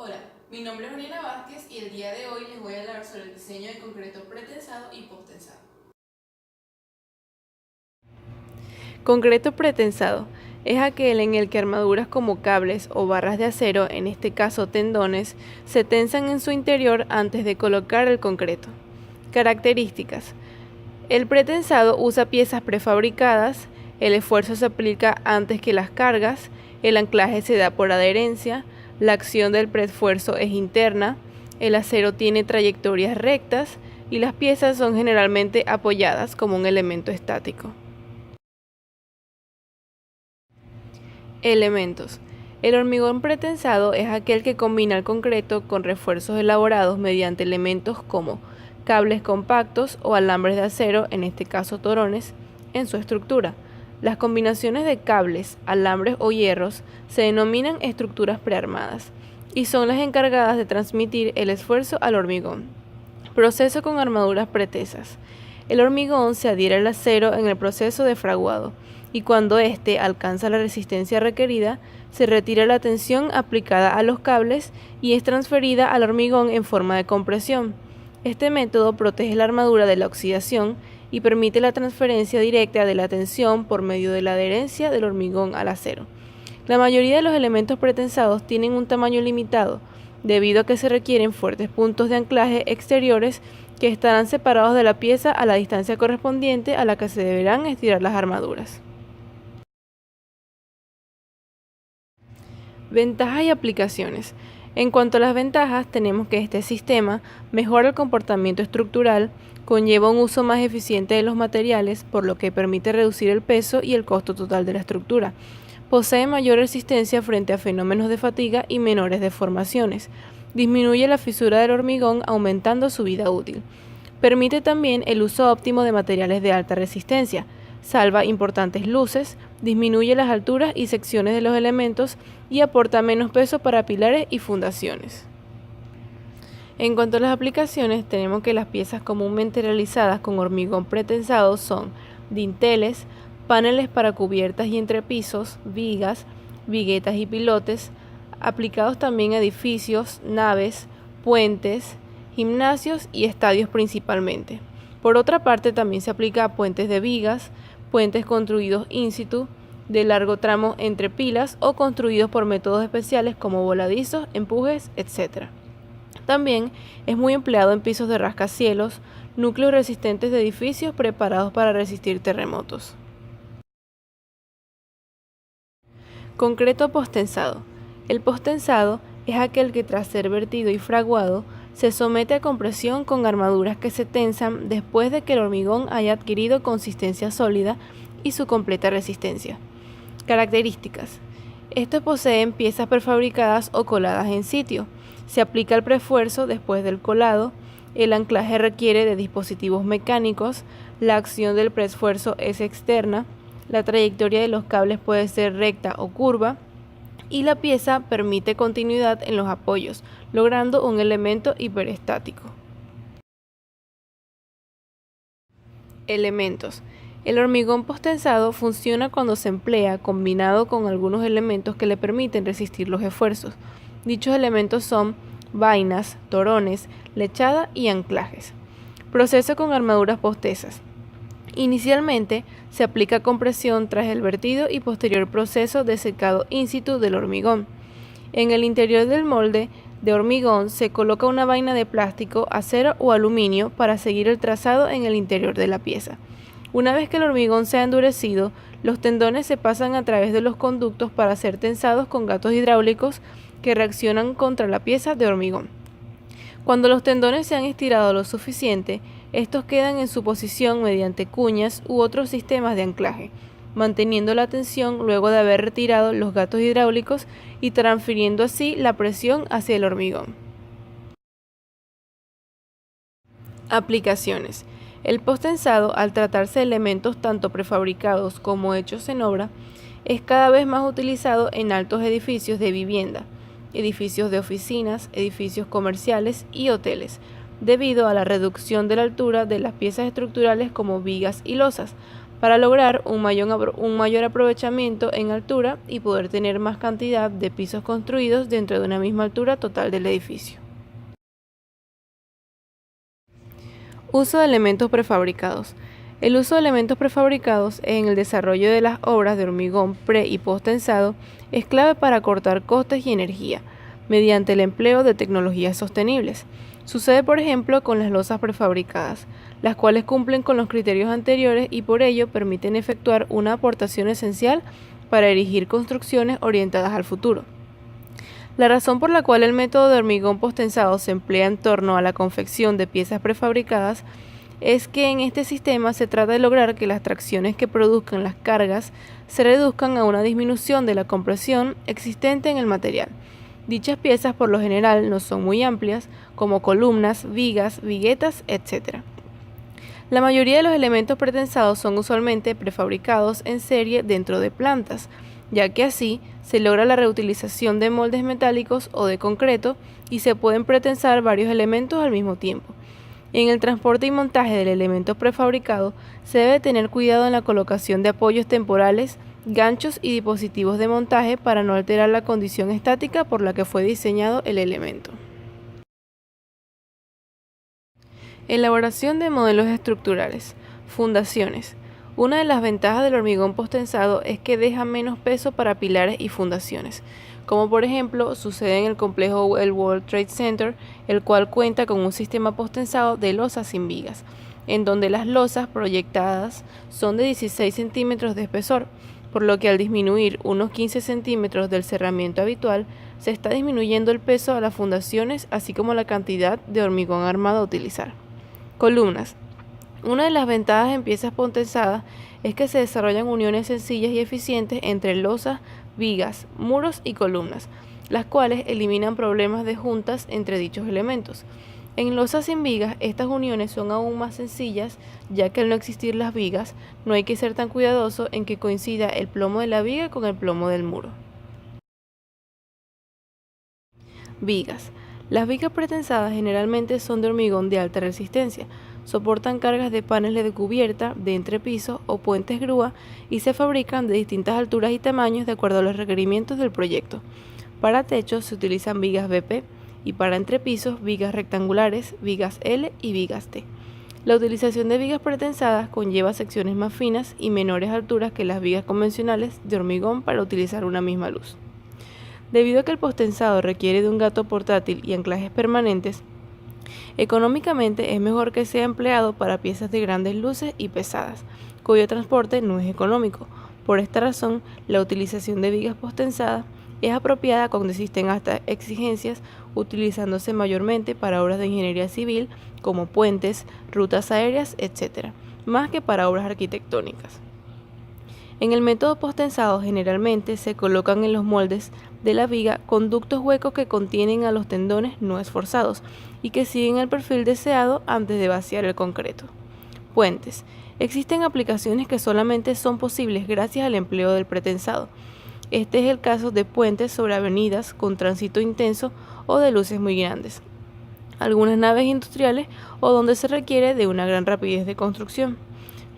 Hola, mi nombre es Mariana Vázquez y el día de hoy les voy a hablar sobre el diseño de concreto pretensado y posttensado. Concreto pretensado es aquel en el que armaduras como cables o barras de acero, en este caso tendones, se tensan en su interior antes de colocar el concreto. Características. El pretensado usa piezas prefabricadas, el esfuerzo se aplica antes que las cargas, el anclaje se da por adherencia, la acción del preesfuerzo es interna, el acero tiene trayectorias rectas y las piezas son generalmente apoyadas como un elemento estático. Elementos. El hormigón pretensado es aquel que combina el concreto con refuerzos elaborados mediante elementos como cables compactos o alambres de acero, en este caso torones, en su estructura. Las combinaciones de cables, alambres o hierros se denominan estructuras prearmadas y son las encargadas de transmitir el esfuerzo al hormigón. Proceso con armaduras pretesas. El hormigón se adhiere al acero en el proceso de fraguado y cuando éste alcanza la resistencia requerida, se retira la tensión aplicada a los cables y es transferida al hormigón en forma de compresión. Este método protege la armadura de la oxidación y permite la transferencia directa de la tensión por medio de la adherencia del hormigón al acero. La mayoría de los elementos pretensados tienen un tamaño limitado, debido a que se requieren fuertes puntos de anclaje exteriores que estarán separados de la pieza a la distancia correspondiente a la que se deberán estirar las armaduras. Ventajas y aplicaciones. En cuanto a las ventajas, tenemos que este sistema mejora el comportamiento estructural, conlleva un uso más eficiente de los materiales, por lo que permite reducir el peso y el costo total de la estructura. Posee mayor resistencia frente a fenómenos de fatiga y menores deformaciones. Disminuye la fisura del hormigón aumentando su vida útil. Permite también el uso óptimo de materiales de alta resistencia. Salva importantes luces, disminuye las alturas y secciones de los elementos y aporta menos peso para pilares y fundaciones. En cuanto a las aplicaciones, tenemos que las piezas comúnmente realizadas con hormigón pretensado son dinteles, paneles para cubiertas y entrepisos, vigas, viguetas y pilotes, aplicados también a edificios, naves, puentes, gimnasios y estadios principalmente. Por otra parte, también se aplica a puentes de vigas, puentes construidos in situ, de largo tramo entre pilas o construidos por métodos especiales como voladizos, empujes, etc. También es muy empleado en pisos de rascacielos, núcleos resistentes de edificios preparados para resistir terremotos. Concreto posttensado. El posttensado es aquel que tras ser vertido y fraguado se somete a compresión con armaduras que se tensan después de que el hormigón haya adquirido consistencia sólida y su completa resistencia. Características. Estos poseen piezas prefabricadas o coladas en sitio. Se aplica el preesfuerzo después del colado. El anclaje requiere de dispositivos mecánicos. La acción del preesfuerzo es externa. La trayectoria de los cables puede ser recta o curva. Y la pieza permite continuidad en los apoyos, logrando un elemento hiperestático. Elementos. El hormigón posttensado funciona cuando se emplea combinado con algunos elementos que le permiten resistir los esfuerzos. Dichos elementos son vainas, torones, lechada y anclajes. Proceso con armaduras posttesas. Inicialmente se aplica compresión tras el vertido y posterior proceso de secado in situ del hormigón. En el interior del molde de hormigón se coloca una vaina de plástico, acero o aluminio para seguir el trazado en el interior de la pieza. Una vez que el hormigón se ha endurecido, los tendones se pasan a través de los conductos para ser tensados con gatos hidráulicos que reaccionan contra la pieza de hormigón. Cuando los tendones se han estirado lo suficiente, estos quedan en su posición mediante cuñas u otros sistemas de anclaje, manteniendo la tensión luego de haber retirado los gatos hidráulicos y transfiriendo así la presión hacia el hormigón. Aplicaciones. El posttensado, al tratarse de elementos tanto prefabricados como hechos en obra, es cada vez más utilizado en altos edificios de vivienda, edificios de oficinas, edificios comerciales y hoteles, debido a la reducción de la altura de las piezas estructurales como vigas y losas, para lograr un mayor aprovechamiento en altura y poder tener más cantidad de pisos construidos dentro de una misma altura total del edificio. Uso de elementos prefabricados. El uso de elementos prefabricados en el desarrollo de las obras de hormigón pre y post-tensado es clave para acortar costes y energía, mediante el empleo de tecnologías sostenibles. Sucede, por ejemplo, con las losas prefabricadas, las cuales cumplen con los criterios anteriores y por ello permiten efectuar una aportación esencial para erigir construcciones orientadas al futuro. La razón por la cual el método de hormigón post-tensado se emplea en torno a la confección de piezas prefabricadas es que en este sistema se trata de lograr que las tracciones que produzcan las cargas se reduzcan a una disminución de la compresión existente en el material. Dichas piezas por lo general no son muy amplias, como columnas, vigas, viguetas, etc. La mayoría de los elementos pretensados son usualmente prefabricados en serie dentro de plantas, ya que así se logra la reutilización de moldes metálicos o de concreto y se pueden pretensar varios elementos al mismo tiempo. En el transporte y montaje del elemento prefabricado se debe tener cuidado en la colocación de apoyos temporales, ganchos y dispositivos de montaje para no alterar la condición estática por la que fue diseñado el elemento. Elaboración de modelos estructurales. Fundaciones. Una de las ventajas del hormigón post-tensado es que deja menos peso para pilares y fundaciones, como por ejemplo sucede en el complejo el World Trade Center, el cual cuenta con un sistema post-tensado de losas sin vigas, en donde las losas proyectadas son de 16 centímetros de espesor, por lo que al disminuir unos 15 centímetros del cerramiento habitual, se está disminuyendo el peso a las fundaciones, así como la cantidad de hormigón armado a utilizar. Columnas. Una de las ventajas en piezas post-tensadas es que se desarrollan uniones sencillas y eficientes entre losas, vigas, muros y columnas, las cuales eliminan problemas de juntas entre dichos elementos. En losas sin vigas, estas uniones son aún más sencillas, ya que al no existir las vigas, no hay que ser tan cuidadoso en que coincida el plomo de la viga con el plomo del muro. Vigas. Las vigas pretensadas generalmente son de hormigón de alta resistencia, soportan cargas de paneles de cubierta, de entrepiso o puentes grúa y se fabrican de distintas alturas y tamaños de acuerdo a los requerimientos del proyecto. Para techos se utilizan vigas BP y para entrepisos vigas rectangulares, vigas L y vigas T. La utilización de vigas pretensadas conlleva secciones más finas y menores alturas que las vigas convencionales de hormigón para utilizar una misma luz. Debido a que el post-tensado requiere de un gato portátil y anclajes permanentes, económicamente es mejor que sea empleado para piezas de grandes luces y pesadas, cuyo transporte no es económico. Por esta razón, la utilización de vigas post-tensadas es apropiada cuando existen altas exigencias, utilizándose mayormente para obras de ingeniería civil como puentes, rutas aéreas, etc., más que para obras arquitectónicas. En el método post-tensado generalmente se colocan en los moldes de la viga conductos huecos que contienen a los tendones no esforzados y que siguen el perfil deseado antes de vaciar el concreto. Puentes. Existen aplicaciones que solamente son posibles gracias al empleo del pretensado. Este es el caso de puentes sobre avenidas con tránsito intenso o de luces muy grandes, algunas naves industriales o donde se requiere de una gran rapidez de construcción.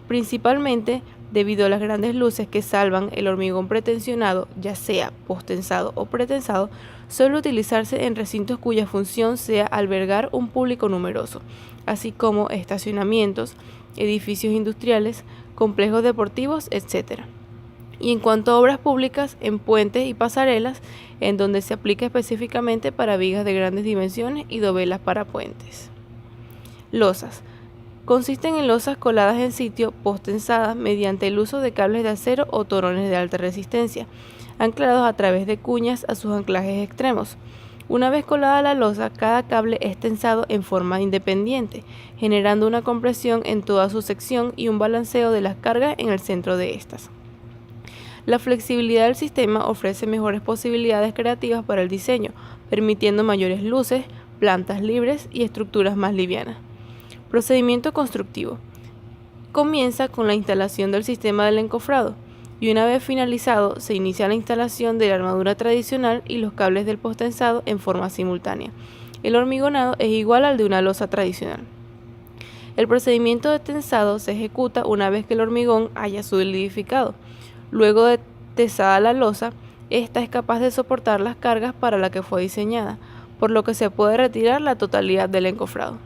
Principalmente debido a las grandes luces que salvan, el hormigón pretensionado, ya sea post-tensado o pretensado, suele utilizarse en recintos cuya función sea albergar un público numeroso, así como estacionamientos, edificios industriales, complejos deportivos, etc. Y en cuanto a obras públicas, en puentes y pasarelas, en donde se aplica específicamente para vigas de grandes dimensiones y dovelas para puentes. Losas. Consisten en losas coladas en sitio post-tensadas mediante el uso de cables de acero o torones de alta resistencia, anclados a través de cuñas a sus anclajes extremos. Una vez colada la losa, cada cable es tensado en forma independiente, generando una compresión en toda su sección y un balanceo de las cargas en el centro de estas. La flexibilidad del sistema ofrece mejores posibilidades creativas para el diseño, permitiendo mayores luces, plantas libres y estructuras más livianas. Procedimiento constructivo. Comienza con la instalación del sistema del encofrado y una vez finalizado se inicia la instalación de la armadura tradicional y los cables del post-tensado en forma simultánea. El hormigonado es igual al de una losa tradicional. El procedimiento de tensado se ejecuta una vez que el hormigón haya solidificado. Luego de tesada la losa, esta es capaz de soportar las cargas para la que fue diseñada, por lo que se puede retirar la totalidad del encofrado.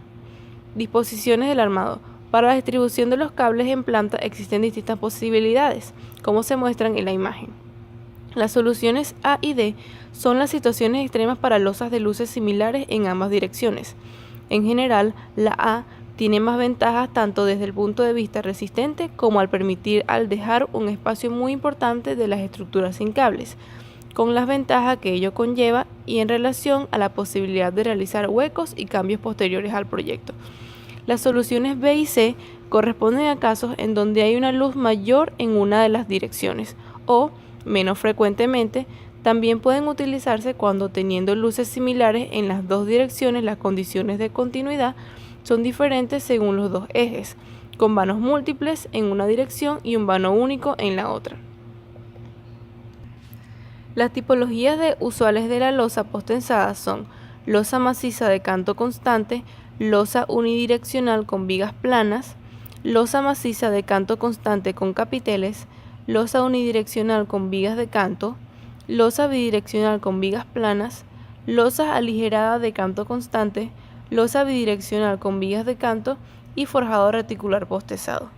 Disposiciones del armado. Para la distribución de los cables en planta existen distintas posibilidades, como se muestran en la imagen. Las soluciones A y D son las situaciones extremas para losas de luces similares en ambas direcciones. En general, la A tiene más ventajas tanto desde el punto de vista resistente como al permitir al dejar un espacio muy importante de las estructuras sin cables, con las ventajas que ello conlleva y en relación a la posibilidad de realizar huecos y cambios posteriores al proyecto. Las soluciones B y C corresponden a casos en donde hay una luz mayor en una de las direcciones o, menos frecuentemente, también pueden utilizarse cuando teniendo luces similares en las dos direcciones las condiciones de continuidad son diferentes según los dos ejes, con vanos múltiples en una dirección y un vano único en la otra. Las tipologías usuales de la losa posttensada son losa maciza de canto constante, losa unidireccional con vigas planas, losa maciza de canto constante con capiteles, losa unidireccional con vigas de canto, losa bidireccional con vigas planas, losa aligerada de canto constante, losa bidireccional con vigas de canto y forjado reticular posttensado.